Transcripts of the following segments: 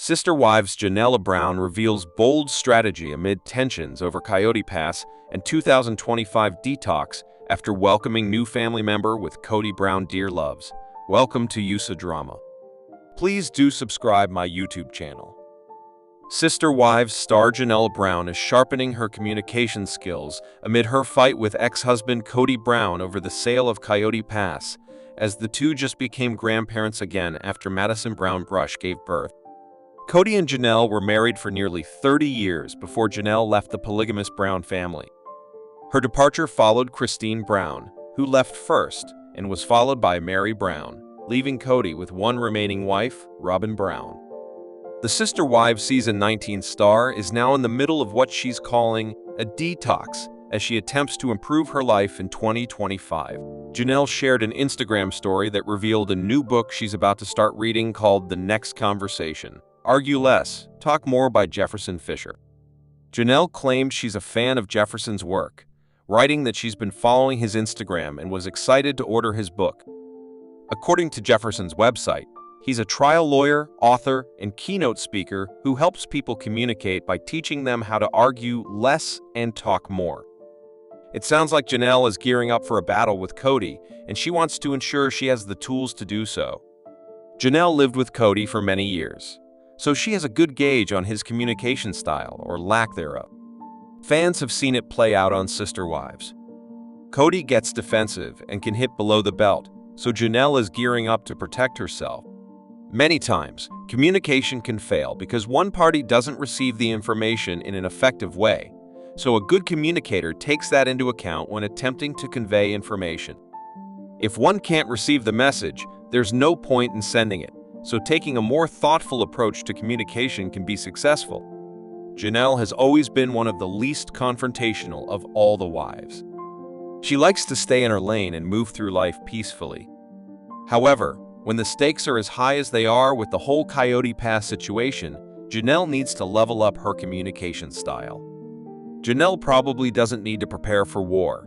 Sister Wives Janelle Brown reveals bold strategy amid tensions over Coyote Pass and 2025 detox after welcoming new family member with Cody Brown dear loves. Welcome to USA Drama. Please do subscribe my YouTube channel. Sister Wives star Janelle Brown is sharpening her communication skills amid her fight with ex-husband Cody Brown over the sale of Coyote Pass, as the two just became grandparents again after Madison Brown Brush gave birth. Cody and Janelle were married for nearly 30 years before Janelle left the polygamous Brown family. Her departure followed Christine Brown, who left first, and was followed by Mary Brown, leaving Cody with one remaining wife, Robin Brown. The Sister Wives Season 19 star is now in the middle of what she's calling a detox as she attempts to improve her life in 2025. Janelle shared an Instagram story that revealed a new book she's about to start reading called The Next Conversation. Argue Less, Talk More by Jefferson Fisher. Janelle claimed she's a fan of Jefferson's work, writing that she's been following his Instagram and was excited to order his book. According to Jefferson's website, he's a trial lawyer, author, and keynote speaker who helps people communicate by teaching them how to argue less and talk more. It sounds like Janelle is gearing up for a battle with Cody, and she wants to ensure she has the tools to do so. Janelle lived with Cody for many years, so she has a good gauge on his communication style, or lack thereof. Fans have seen it play out on Sister Wives. Cody gets defensive and can hit below the belt, so Janelle is gearing up to protect herself. Many times, communication can fail because one party doesn't receive the information in an effective way, so a good communicator takes that into account when attempting to convey information. If one can't receive the message, there's no point in sending it, so taking a more thoughtful approach to communication can be successful. Janelle has always been one of the least confrontational of all the wives. She likes to stay in her lane and move through life peacefully. However, when the stakes are as high as they are with the whole Coyote Pass situation, Janelle needs to level up her communication style. Janelle probably doesn't need to prepare for war.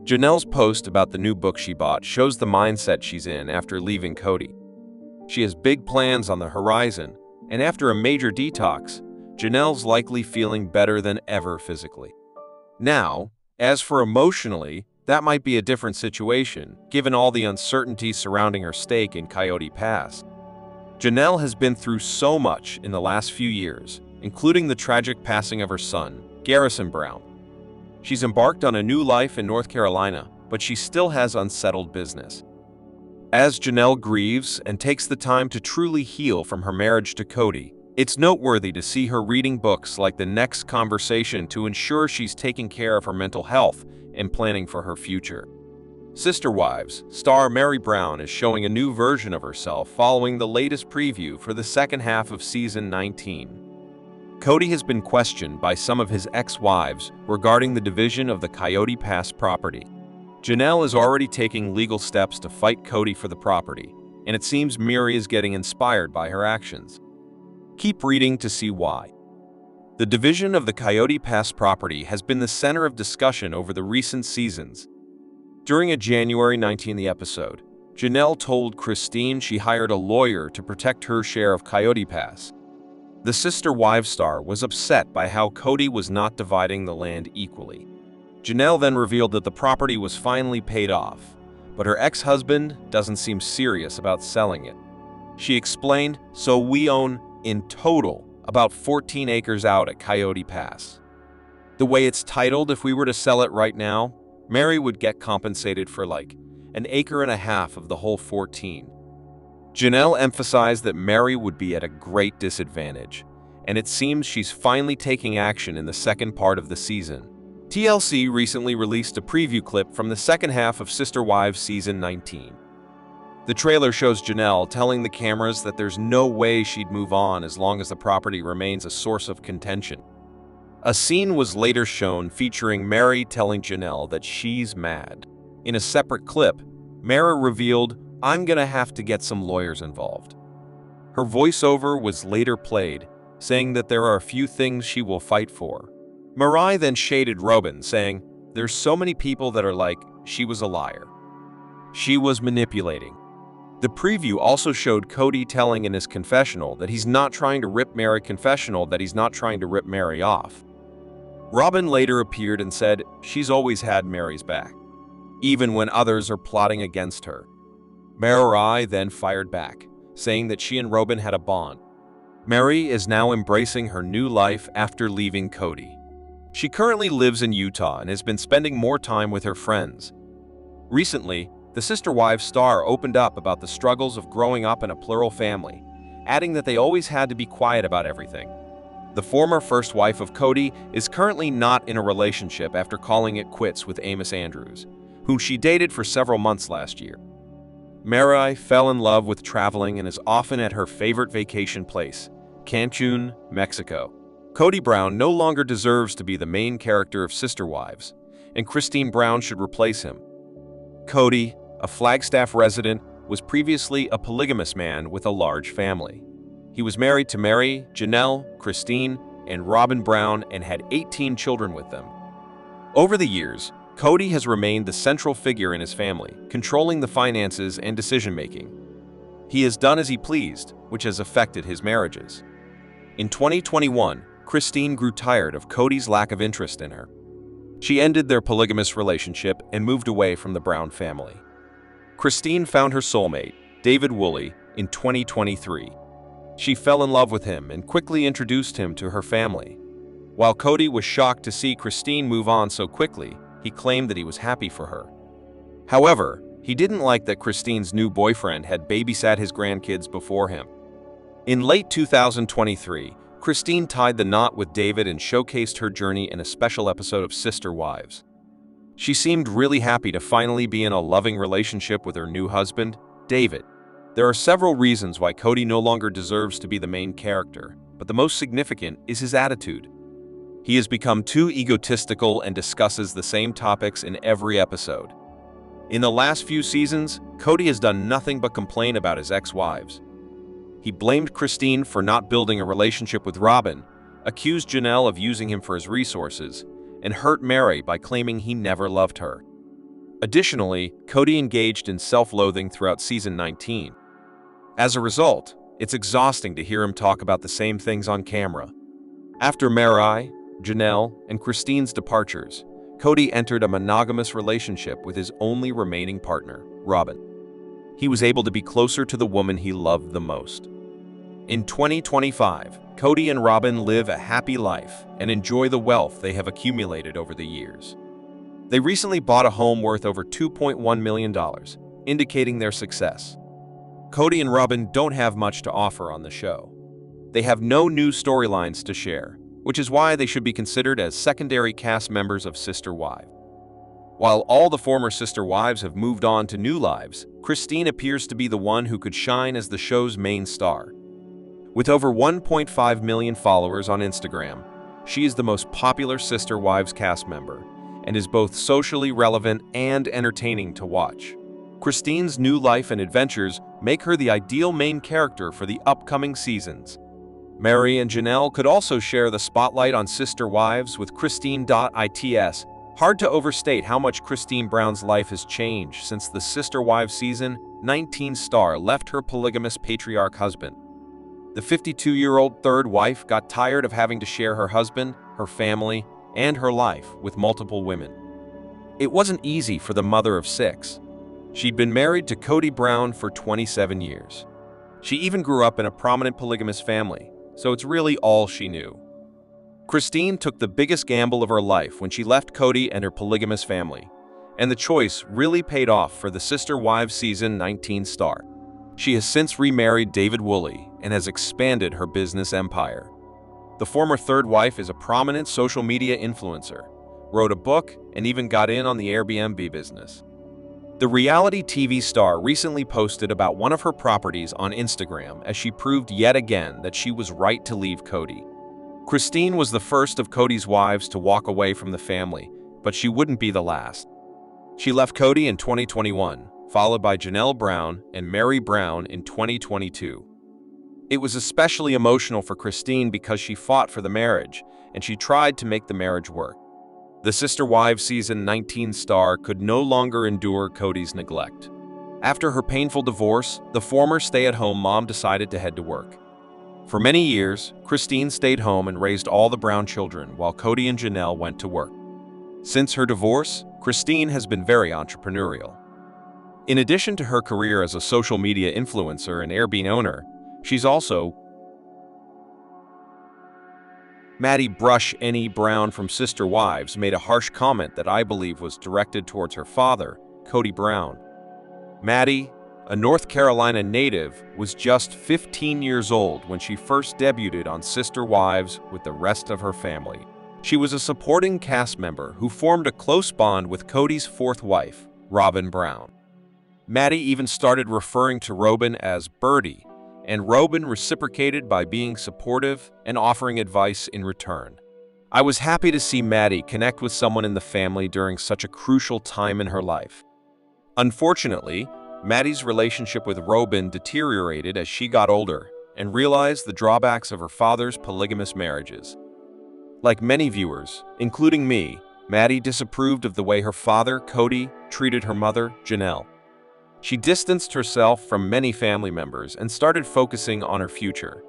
Janelle's post about the new book she bought shows the mindset she's in after leaving Cody. She has big plans on the horizon, and after a major detox, Janelle's likely feeling better than ever physically. Now, as for emotionally, that might be a different situation, given all the uncertainty surrounding her stake in Coyote Pass. Janelle has been through so much in the last few years, including the tragic passing of her son, Garrison Brown. She's embarked on a new life in North Carolina, but she still has unsettled business. As Janelle grieves and takes the time to truly heal from her marriage to Cody, it's noteworthy to see her reading books like The Next Conversation to ensure she's taking care of her mental health and planning for her future. Sister Wives star Mary Brown is showing a new version of herself following the latest preview for the second half of Season 19. Cody has been questioned by some of his ex-wives regarding the division of the Coyote Pass property. Janelle is already taking legal steps to fight Cody for the property, and it seems Mary is getting inspired by her actions. Keep reading to see why. The division of the Coyote Pass property has been the center of discussion over the recent seasons. During a January 19 episode, Janelle told Christine she hired a lawyer to protect her share of Coyote Pass. The Sister Wives star was upset by how Cody was not dividing the land equally. Janelle then revealed that the property was finally paid off, but her ex-husband doesn't seem serious about selling it. She explained, "So we own, in total, about 14 acres out at Coyote Pass. The way it's titled, if we were to sell it right now, Mary would get compensated for like an acre and a half of the whole 14. Janelle emphasized that Mary would be at a great disadvantage, and it seems she's finally taking action in the second part of the season. TLC recently released a preview clip from the second half of Sister Wives Season 19. The trailer shows Janelle telling the cameras that there's no way she'd move on as long as the property remains a source of contention. A scene was later shown featuring Mary telling Janelle that she's mad. In a separate clip, Mary revealed, "I'm gonna have to get some lawyers involved." Her voiceover was later played, saying that there are a few things she will fight for. Mary then shaded Robin, saying, "There's so many people that are like, she was a liar. She was manipulating." The preview also showed Cody telling in his confessional that he's not trying to rip Mary off. Robin later appeared and said she's always had Mary's back, even when others are plotting against her. Mary then fired back, saying that she and Robin had a bond. Mary is now embracing her new life after leaving Cody. She currently lives in Utah and has been spending more time with her friends. Recently, the Sister Wives star opened up about the struggles of growing up in a plural family, adding that they always had to be quiet about everything. The former first wife of Cody is currently not in a relationship after calling it quits with Amos Andrews, whom she dated for several months last year. Mary fell in love with traveling and is often at her favorite vacation place, Cancun, Mexico. Cody Brown no longer deserves to be the main character of Sister Wives, and Christine Brown should replace him. Cody, a Flagstaff resident, was previously a polygamous man with a large family. He was married to Mary, Janelle, Christine, and Robin Brown and had 18 children with them. Over the years, Cody has remained the central figure in his family, controlling the finances and decision-making. He has done as he pleased, which has affected his marriages. In 2021, Christine grew tired of Cody's lack of interest in her. She ended their polygamous relationship and moved away from the Brown family. Christine found her soulmate, David Woolley, in 2023. She fell in love with him and quickly introduced him to her family. While Cody was shocked to see Christine move on so quickly, he claimed that he was happy for her. However, he didn't like that Christine's new boyfriend had babysat his grandkids before him. In late 2023, Christine tied the knot with David and showcased her journey in a special episode of Sister Wives. She seemed really happy to finally be in a loving relationship with her new husband, David. There are several reasons why Cody no longer deserves to be the main character, but the most significant is his attitude. He has become too egotistical and discusses the same topics in every episode. In the last few seasons, Cody has done nothing but complain about his ex-wives. He blamed Christine for not building a relationship with Robin, accused Janelle of using him for his resources, and hurt Mary by claiming he never loved her. Additionally, Cody engaged in self-loathing throughout season 19. As a result, it's exhausting to hear him talk about the same things on camera. After Mary, Janelle, and Christine's departures, Cody entered a monogamous relationship with his only remaining partner, Robin. He was able to be closer to the woman he loved the most. In 2025, Cody and Robin live a happy life and enjoy the wealth they have accumulated over the years. They recently bought a home worth over $2.1 million, indicating their success. Cody and Robin don't have much to offer on the show. They have no new storylines to share, which is why they should be considered as secondary cast members of Sister Wives. While all the former Sister Wives have moved on to new lives, Christine appears to be the one who could shine as the show's main star. With over 1.5 million followers on Instagram, she is the most popular Sister Wives cast member and is both socially relevant and entertaining to watch. Christine's new life and adventures make her the ideal main character for the upcoming seasons. Mary and Janelle could also share the spotlight on Sister Wives with Christine.its. Hard to overstate how much Christine Brown's life has changed since the Sister Wives season 19 star left her polygamous patriarch husband. The 52-year-old third wife got tired of having to share her husband, her family, and her life with multiple women. It wasn't easy for the mother of 6. She'd been married to Cody Brown for 27 years. She even grew up in a prominent polygamous family, so it's really all she knew. Christine took the biggest gamble of her life when she left Cody and her polygamous family, and the choice really paid off for the Sister Wives season 19 star. She has since remarried David Woolley and has expanded her business empire. The former third wife is a prominent social media influencer, wrote a book, and even got in on the Airbnb business. The reality TV star recently posted about one of her properties on Instagram as she proved yet again that she was right to leave Cody. Christine was the first of Cody's wives to walk away from the family, but she wouldn't be the last. She left Cody in 2021, followed by Janelle Brown and Mary Brown in 2022. It was especially emotional for Christine because she fought for the marriage, and she tried to make the marriage work. The Sister Wives season 19 star could no longer endure Cody's neglect. After her painful divorce, the former stay-at-home mom decided to head to work. For many years, Christine stayed home and raised all the Brown children while Cody and Janelle went to work. Since her divorce, Christine has been very entrepreneurial. In addition to her career as a social media influencer and Airbnb owner, she's also Maddie Brown from Sister Wives made a harsh comment that I believe was directed towards her father, Cody Brown. Maddie, a North Carolina native, was just 15 years old when she first debuted on Sister Wives with the rest of her family. She was a supporting cast member who formed a close bond with Cody's fourth wife, Robin Brown. Maddie even started referring to Robin as Birdie, and Robin reciprocated by being supportive and offering advice in return. I was happy to see Maddie connect with someone in the family during such a crucial time in her life. Unfortunately, Maddie's relationship with Robin deteriorated as she got older and realized the drawbacks of her father's polygamous marriages. Like many viewers, including me, Maddie disapproved of the way her father, Cody, treated her mother, Janelle. She distanced herself from many family members and started focusing on her future.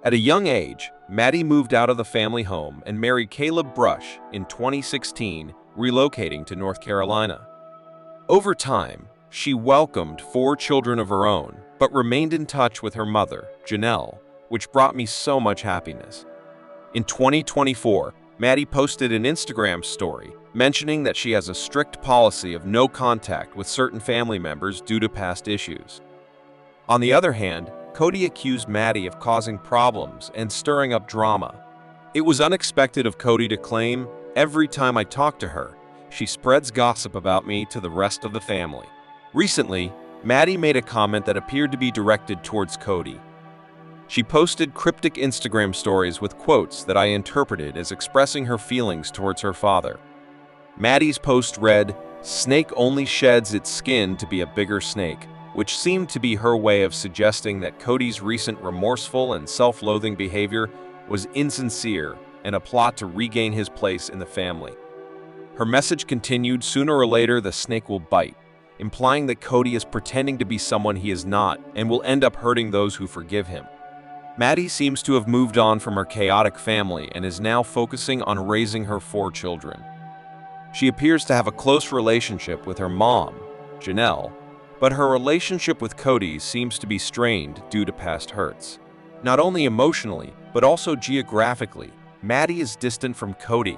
At a young age, Maddie moved out of the family home and married Caleb Brush in 2016, relocating to North Carolina. Over time, she welcomed 4 children of her own, but remained in touch with her mother, Janelle, which brought me so much happiness. In 2024, Maddie posted an Instagram story mentioning that she has a strict policy of no contact with certain family members due to past issues. On the other hand, Cody accused Maddie of causing problems and stirring up drama. It was unexpected of Cody to claim, "Every time I talk to her, she spreads gossip about me to the rest of the family." Recently, Maddie made a comment that appeared to be directed towards Cody. She posted cryptic Instagram stories with quotes that I interpreted as expressing her feelings towards her father. Maddie's post read, "Snake only sheds its skin to be a bigger snake," which seemed to be her way of suggesting that Cody's recent remorseful and self-loathing behavior was insincere and a plot to regain his place in the family. Her message continued, "Sooner or later the snake will bite," implying that Cody is pretending to be someone he is not and will end up hurting those who forgive him. Maddie seems to have moved on from her chaotic family and is now focusing on raising her 4 children. She appears to have a close relationship with her mom, Janelle, but her relationship with Cody seems to be strained due to past hurts. Not only emotionally, but also geographically, Maddie is distant from Cody.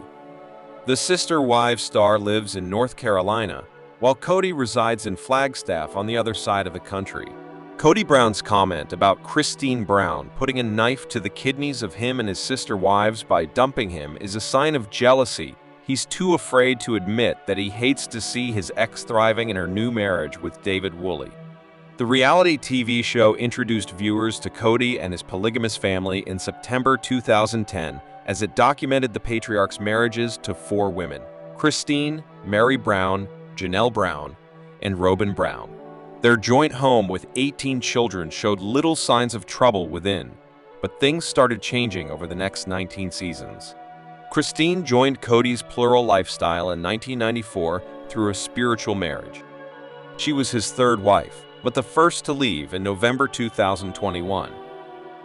The Sister Wives star lives in North Carolina, while Cody resides in Flagstaff on the other side of the country. Cody Brown's comment about Christine Brown putting a knife to the kidneys of him and his sister wives by dumping him is a sign of jealousy. He's too afraid to admit that he hates to see his ex thriving in her new marriage with David Woolley. The reality TV show introduced viewers to Cody and his polygamous family in September 2010 as it documented the patriarch's marriages to 4 women: Christine, Mary Brown, Janelle Brown, and Robin Brown. Their joint home with 18 children showed little signs of trouble within, but things started changing over the next 19 seasons. Christine joined Cody's plural lifestyle in 1994 through a spiritual marriage. She was his 3rd wife, but the first to leave in November 2021.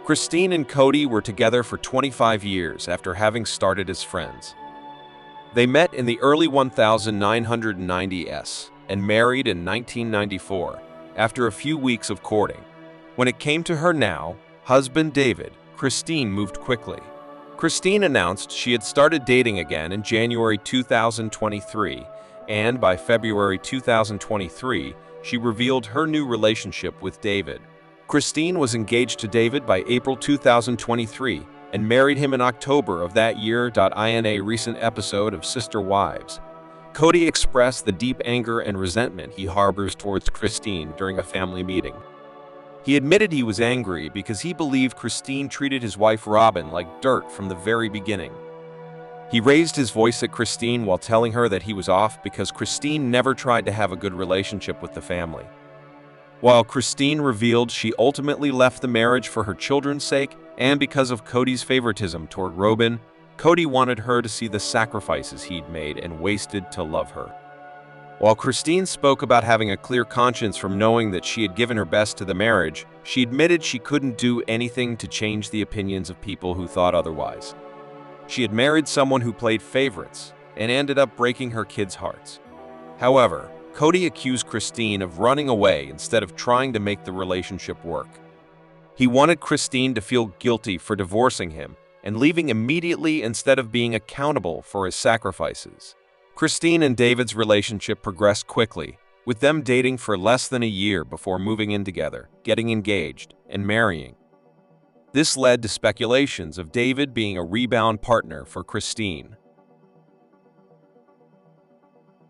Christine and Cody were together for 25 years after having started as friends. They met in the early 1990s and married in 1994 after a few weeks of courting. When it came to her now husband David, Christine moved quickly. Christine announced she had started dating again in January 2023, and by February 2023, she revealed her new relationship with David. Christine was engaged to David by April 2023 and married him in October of that year. In a recent episode of Sister Wives, Cody expressed the deep anger and resentment he harbors towards Christine during a family meeting. He admitted he was angry because he believed Christine treated his wife Robin like dirt from the very beginning. He raised his voice at Christine while telling her that he was off because Christine never tried to have a good relationship with the family. While Christine revealed she ultimately left the marriage for her children's sake and because of Cody's favoritism toward Robin, Cody wanted her to see the sacrifices he'd made and wasted to love her. While Christine spoke about having a clear conscience from knowing that she had given her best to the marriage, she admitted she couldn't do anything to change the opinions of people who thought otherwise. She had married someone who played favorites and ended up breaking her kids' hearts. However, Cody accused Christine of running away instead of trying to make the relationship work. He wanted Christine to feel guilty for divorcing him and leaving immediately instead of being accountable for his sacrifices. Christine and David's relationship progressed quickly, with them dating for less than a year before moving in together, getting engaged, and marrying. This led to speculations of David being a rebound partner for Christine.